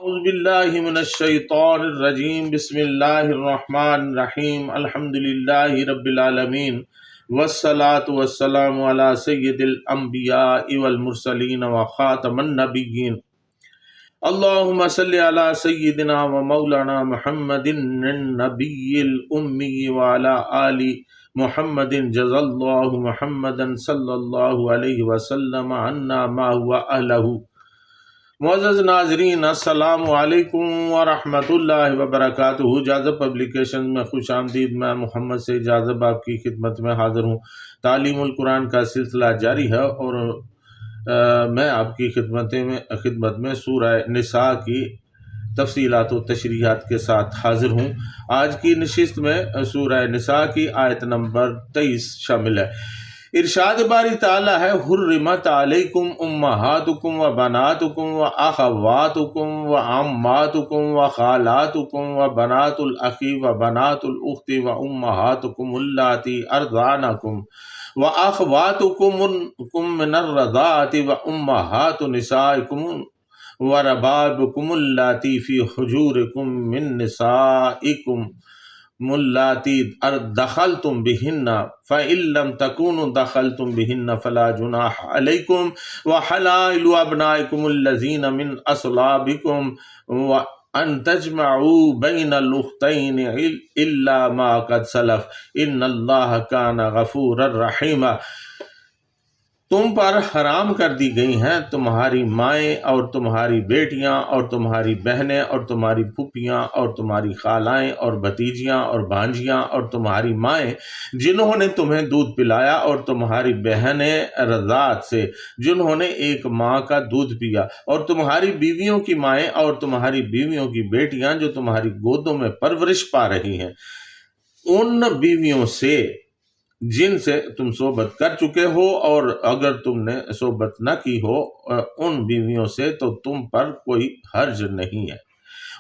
اعوذ باللہ من الشیطان الرجیم بسم اللہ الرحمن الرحیم الحمد للہ رب العالمین والصلاة والسلام علی سید الانبیاء والمرسلین وخاتم النبیین اللہم صلی علی سیدنا و مولانا محمد النبی الامی وعلی آل محمد جزا اللہ محمدا صلی اللہ علیہ وسلم عنا ما هو اہلہ۔ معزز ناظرین، السلام علیکم ورحمۃ اللہ وبرکاتہ۔ جاذب پبلیکیشن میں خوش آمدید۔ میں محمد سے جاذب آپ کی خدمت میں حاضر ہوں۔ تعلیم القرآن کا سلسلہ جاری ہے اور میں آپ کی خدمت میں سورہ نساء کی تفصیلات و تشریحات کے ساتھ حاضر ہوں۔ آج کی نشست میں سورہ نساء کی آیت نمبر 23 شامل ہے۔ ارشاد باری تعالیٰ ہے، حرمت علیکم امہاتکم و بناتکم و اخواتکم و عماتکم و خالاتکم و بنات الاخی و بنات الاخت و امہاتکم اللاتی ارضعنکم و اخواتکم من الرضاعۃ و امہات نسائکم و ربابکم اللاتی فی حجورکم من نسائکم اللاتی دخلتم بہن فإن لم تکونوا دخلتم بہن فلا جناح علیکم وحلائل ابنائکم الذین من اصلابکم وان تجمعوا بین الاختین الا ما قد سلف ان اللہ کان غفورا رحیما۔ تم پر حرام کر دی گئی ہیں تمہاری مائیں اور تمہاری بیٹیاں اور تمہاری بہنیں اور تمہاری پھوپھیاں اور تمہاری خالائیں اور بھتیجیاں اور بھانجیاں اور تمہاری مائیں جنہوں نے تمہیں دودھ پلایا اور تمہاری بہنیں رضاعت سے جنہوں نے ایک ماں کا دودھ پیا اور تمہاری بیویوں کی مائیں اور تمہاری بیویوں کی بیٹیاں جو تمہاری گودوں میں پرورش پا رہی ہیں، ان بیویوں سے جن سے تم صحبت کر چکے ہو، اور اگر تم نے صحبت نہ کی ہو ان بیویوں سے تو تم پر کوئی حرج نہیں ہے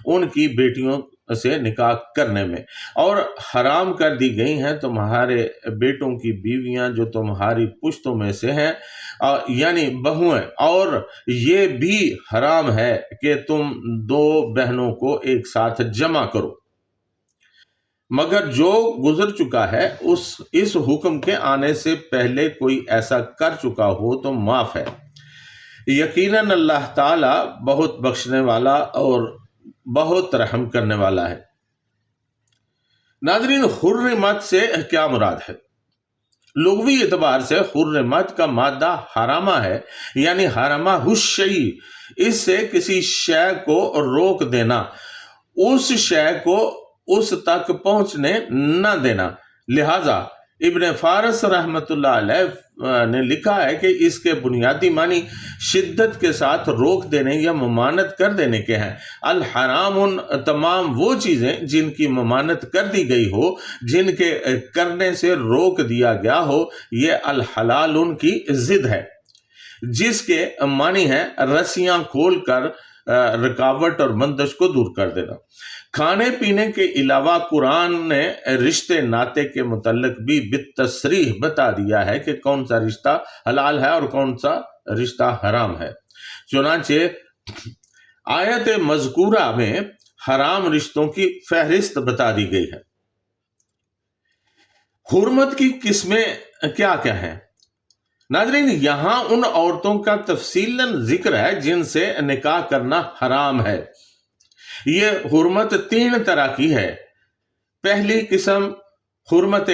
ان کی بیٹیوں سے نکاح کرنے میں۔ اور حرام کر دی گئی ہیں تمہارے بیٹوں کی بیویاں جو تمہاری پشتوں میں سے ہیں، یعنی بہویں، اور یہ بھی حرام ہے کہ تم دو بہنوں کو ایک ساتھ جمع کرو، مگر جو گزر چکا ہے اس حکم کے آنے سے پہلے کوئی ایسا کر چکا ہو تو معاف ہے۔ یقیناً اللہ تعالیٰ بہت بخشنے والا اور بہت رحم کرنے والا ہے۔ ناظرین، حرمت سے کیا مراد ہے؟ لغوی اعتبار سے حرمت کا مادہ حرامہ ہے، یعنی حرامہ الشیء، اس سے کسی شے کو روک دینا، اس شے کو اس تک پہنچنے نہ دینا۔ لہٰذا ابن فارس رحمۃ اللہ علیہ نے لکھا ہے کہ اس کے بنیادی معنی شدت کے ساتھ روک دینے یا ممانعت کر دینے کے ہیں۔ الحرام تمام وہ چیزیں جن کی ممانعت کر دی گئی ہو، جن کے کرنے سے روک دیا گیا ہو، یہ الحلال ان کی ضد ہے، جس کے معنی ہے رسیاں کھول کر رکاوٹ اور بندش کو دور کر دینا۔ کھانے پینے کے علاوہ قرآن نے رشتے ناطے کے متعلق بھی بالتصریح بتا دیا ہے کہ کون سا رشتہ حلال ہے اور کون سا رشتہ حرام ہے۔ چنانچہ آیت مذکورہ میں حرام رشتوں کی فہرست بتا دی گئی ہے۔ حرمت کی قسمیں کیا کیا ہیں؟ ناظرین، یہاں ان عورتوں کا تفصیلاً ذکر ہے جن سے نکاح کرنا حرام ہے۔ یہ حرمت 3 طرح کی ہے۔ پہلی قسم حرمت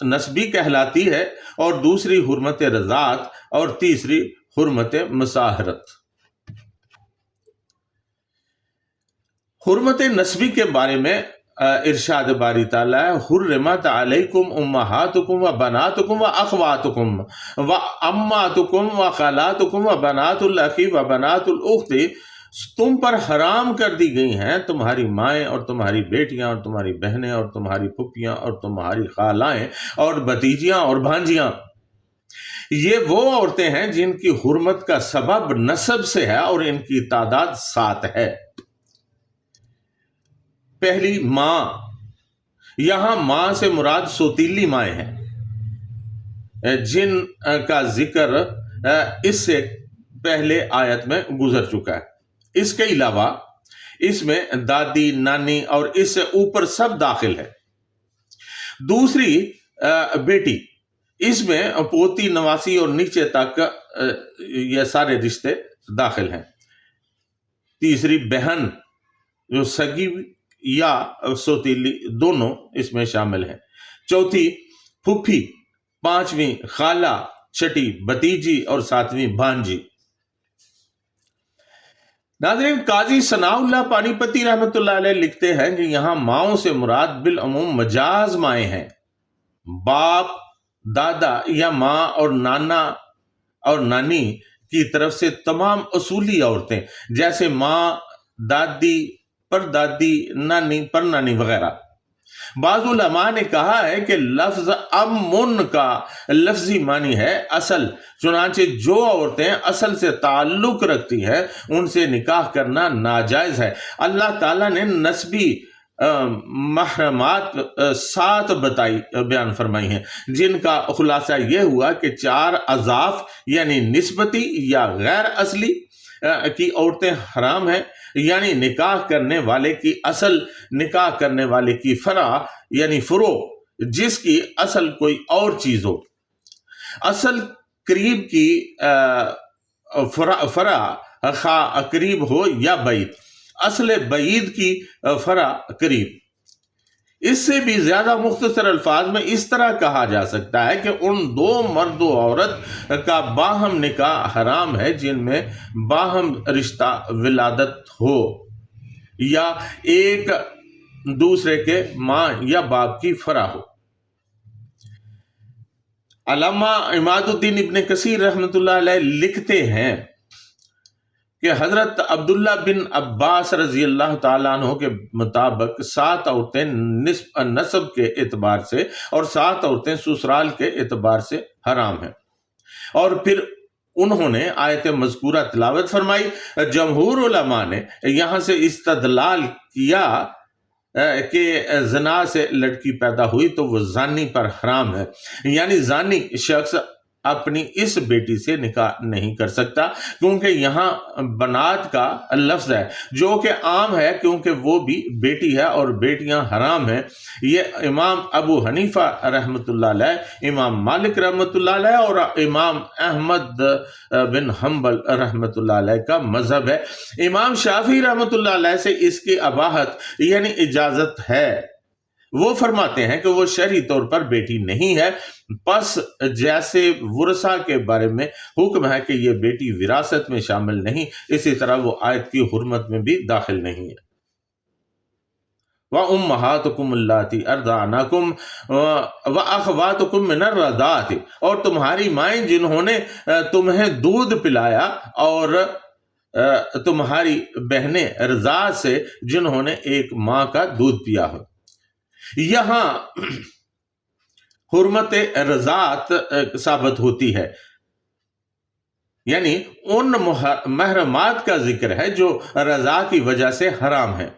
نسبی کہلاتی ہے، اور دوسری حرمت رضاعت، اور تیسری حرمت مصاہرت۔ حرمت نسبی کے بارے میں ارشاد باری تعالیٰ ہے، حرمت علیکم امہاتکم و بناتکم و اخواتکم و عماتکم و خالاتکم و بنات الاخی و بنات الاخت، تم پر حرام کر دی گئی ہیں تمہاری مائیں اور تمہاری بیٹیاں اور تمہاری بہنیں اور تمہاری پھوپھیاں اور تمہاری خالائیں اور بھتیجیاں اور بھانجیاں۔ یہ وہ عورتیں ہیں جن کی حرمت کا سبب نسب سے ہے اور ان کی تعداد 7 ہے۔ پہلی ماں، یہاں ماں سے مراد سوتیلی مائیں ہیں جن کا ذکر اس سے پہلے آیت میں گزر چکا ہے۔ اس کے علاوہ اس میں دادی، نانی اور اس سے اوپر سب داخل ہے۔ دوسری بیٹی، اس میں پوتی، نواسی اور نیچے تک یہ سارے رشتے داخل ہیں۔ تیسری بہن جو سگی یا سوتیلی دونوں اس میں شامل ہیں۔ چوتھی پھوپھی، پانچویں خالہ، چھٹی بھتیجی اور ساتویں بھانجی۔ ناظرین، قاضی ثناء اللہ پانی پتی رحمۃ اللہ علیہ لکھتے ہیں کہ یہاں ماؤں سے مراد بالعموم مجاز مائیں ہیں۔ باپ، دادا یا ماں اور نانا اور نانی کی طرف سے تمام اصولی عورتیں جیسے ماں، دادی، پردادی، نانی، پرنانی وغیرہ۔ بعض علماء نے کہا ہے کہ لفظ امن کا لفظی معنی ہے اصل، چنانچہ جو عورتیں اصل سے تعلق رکھتی ہیں ان سے نکاح کرنا ناجائز ہے۔ اللہ تعالیٰ نے نسبی محرمات 7 بیان فرمائی ہیں، جن کا خلاصہ یہ ہوا کہ 4 اضعاف یعنی نسبتی یا غیر اصلی کی عورتیں حرام ہیں، یعنی نکاح کرنے والے کی اصل، نکاح کرنے والے کی فرع یعنی فروع، جس کی اصل کوئی اور چیز ہو۔ اصل قریب کی فرع خواہ قریب ہو یا بعید، اصل بعید کی فرع قریب۔ اس سے بھی زیادہ مختصر الفاظ میں اس طرح کہا جا سکتا ہے کہ ان 2 مرد و عورت کا باہم نکاح حرام ہے جن میں باہم رشتہ ولادت ہو یا ایک دوسرے کے ماں یا باپ کی فرع ہو۔ علامہ عماد الدین ابن کثیر رحمۃ اللہ علیہ لکھتے ہیں کہ حضرت عبداللہ بن عباس رضی اللہ تعالیٰ عنہ کے مطابق 7 عورتیں نسب کے اعتبار سے اور 7 عورتیں سسرال کے اعتبار سے حرام ہیں۔ اور پھر انہوں نے آیت مذکورہ تلاوت فرمائی۔ جمہور علماء نے یہاں سے استدلال کیا کہ زنا سے لڑکی پیدا ہوئی تو وہ زانی پر حرام ہے، یعنی زانی شخص اپنی اس بیٹی سے نکاح نہیں کر سکتا، کیونکہ یہاں بنات کا لفظ ہے جو کہ عام ہے، کیونکہ وہ بھی بیٹی ہے اور بیٹیاں حرام ہیں۔ یہ امام ابو حنیفہ رحمۃ اللہ علیہ، امام مالک رحمۃ اللہ علیہ اور امام احمد بن حنبل رحمۃ اللہ علیہ کا مذہب ہے۔ امام شافعی رحمۃ اللہ علیہ سے اس کی اباحت یعنی اجازت ہے۔ وہ فرماتے ہیں کہ وہ شرعی طور پر بیٹی نہیں ہے، پس جیسے ورثہ کے بارے میں حکم ہے کہ یہ بیٹی وراثت میں شامل نہیں، اسی طرح وہ آیت کی حرمت میں بھی داخل نہیں ہے۔ وَأُمَّهَاتُكُمُ اللَّاتِي أَرْضَعْنَكُمْ وَأَخَوَاتُكُم مِّنَ الرَّضَاعَةِ، اور تمہاری مائیں جنہوں نے تمہیں دودھ پلایا، اور تمہاری بہنیں رضاعت سے جنہوں نے ایک ماں کا دودھ پیا ہو۔ یہاں حرمت رضاعت ثابت ہوتی ہے، یعنی ان محرمات کا ذکر ہے جو رضاع کی وجہ سے حرام ہیں۔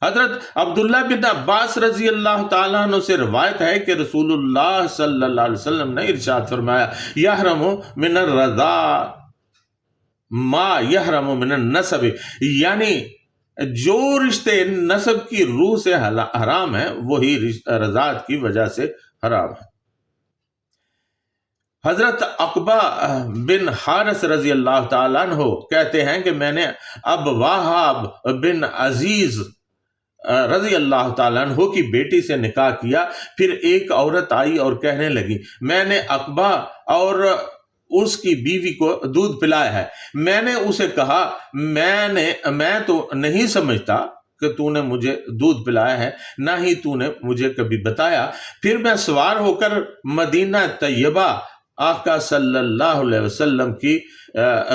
حضرت عبداللہ بن عباس رضی اللہ تعالیٰ عنہ سے روایت ہے کہ رسول اللہ صلی اللہ علیہ وسلم نے ارشاد فرمایا، یحرم من الرضاع ما یحرم من النسب، یعنی جو رشتے نسب کی روح سے حرام ہیں وہی رضاعت کی وجہ سے حرام ہے۔ حضرت عقبہ بن حارث رضی اللہ تعالیٰ عنہ کہتے ہیں کہ میں نے اب وہاب بن عزیز رضی اللہ تعالیٰ عنہ کی بیٹی سے نکاح کیا، پھر ایک عورت آئی اور کہنے لگی، میں نے عقبہ اور اس کی بیوی کو دودھ پلایا ہے۔ میں نے اسے کہا، میں تو نہیں سمجھتا کہ تو نے مجھے دودھ پلایا ہے، نہ ہی تو نے مجھے کبھی بتایا۔ پھر میں سوار ہو کر مدینہ طیبہ آقا صلی اللہ علیہ وسلم کی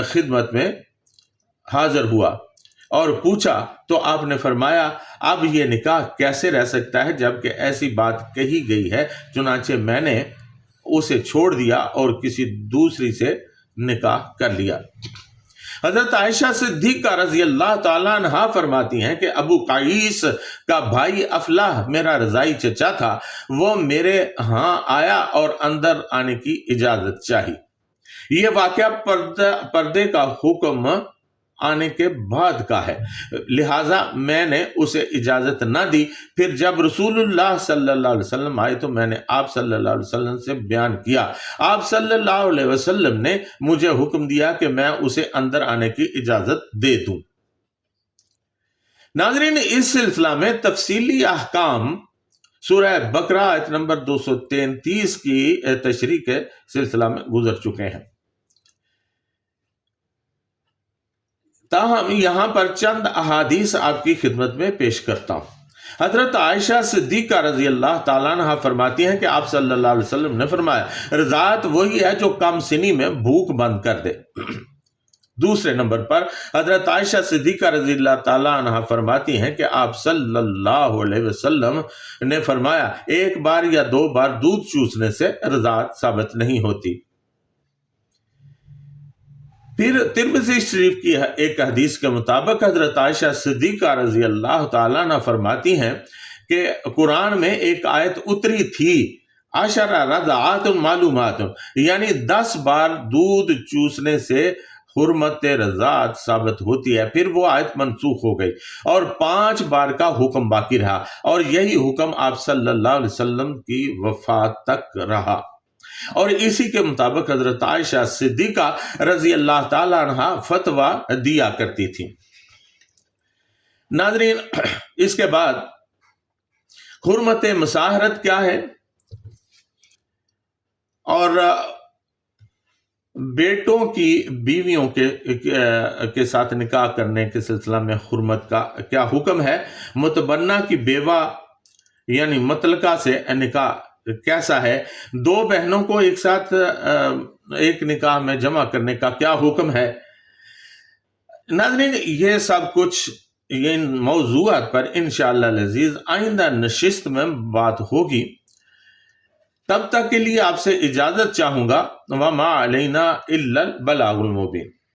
خدمت میں حاضر ہوا اور پوچھا تو آپ نے فرمایا، اب یہ نکاح کیسے رہ سکتا ہے جبکہ ایسی بات کہی گئی ہے؟ چنانچہ میں نے اسے چھوڑ دیا اور کسی دوسری سے نکاح کر لیا۔ حضرت عائشہ صدیقہ رضی اللہ تعالیٰ عنہا فرماتی ہیں کہ ابو قیس کا بھائی افلاح میرا رضائی چچا تھا، وہ میرے ہاں آیا اور اندر آنے کی اجازت چاہی۔ یہ واقعہ پردے کا حکم آنے کے بعد کا ہے، لہٰذا میں نے اسے اجازت نہ دی۔ پھر جب رسول اللہ صلی اللہ علیہ وسلم آئے تو میں نے آپ صلی اللہ علیہ وسلم سے بیان کیا، آپ صلی اللہ علیہ وسلم نے مجھے حکم دیا کہ میں اسے اندر آنے کی اجازت دے دوں۔ ناظرین، اس سلسلہ میں تفصیلی احکام سورہ بقرہ آیت نمبر 233 کی تشریح کے سلسلہ میں گزر چکے ہیں، تاہم یہاں پر چند احادیث آپ کی خدمت میں پیش کرتا ہوں۔ حضرت عائشہ صدیقہ رضی اللہ تعالیٰ عنہ فرماتی ہیں کہ آپ صلی اللہ علیہ وسلم نے فرمایا، رضاعت وہی ہے جو کم سنی میں بھوک بند کر دے۔ دوسرے نمبر پر حضرت عائشہ صدیقہ رضی اللہ تعالیٰ عنہ فرماتی ہیں کہ آپ صلی اللہ علیہ وسلم نے فرمایا، ایک بار یا دو بار دودھ چوسنے سے رضاعت ثابت نہیں ہوتی۔ پھر ترمذی شریف کی ایک حدیث کے مطابق حضرت عائشہ صدیقہ رضی اللہ تعالیٰ عنہ فرماتی ہیں کہ قرآن میں ایک آیت اتری تھی، 10 رضعات معلومات، یعنی 10 بار دودھ چوسنے سے حرمت رضاعت ثابت ہوتی ہے۔ پھر وہ آیت منسوخ ہو گئی اور 5 بار کا حکم باقی رہا، اور یہی حکم آپ صلی اللہ علیہ وسلم کی وفات تک رہا، اور اسی کے مطابق حضرت عائشہ صدیقہ رضی اللہ تعالی عنہ فتویٰ دیا کرتی تھی۔ ناظرین، اس کے بعد حرمت مساہرت کیا ہے، اور بیٹوں کی بیویوں کے ساتھ نکاح کرنے کے سلسلہ میں حرمت کا کیا حکم ہے، متبنہ کی بیوہ یعنی مطلقہ سے نکاح کیسا ہے، 2 بہنوں کو ایک ساتھ ایک نکاح میں جمع کرنے کا کیا حکم ہے۔ ناظرین، یہ سب کچھ ان موضوعات پر انشاءاللہ العزیز آئندہ نشست میں بات ہوگی۔ تب تک کے لیے آپ سے اجازت چاہوں گا، وما علینا الا البلاغ المبین۔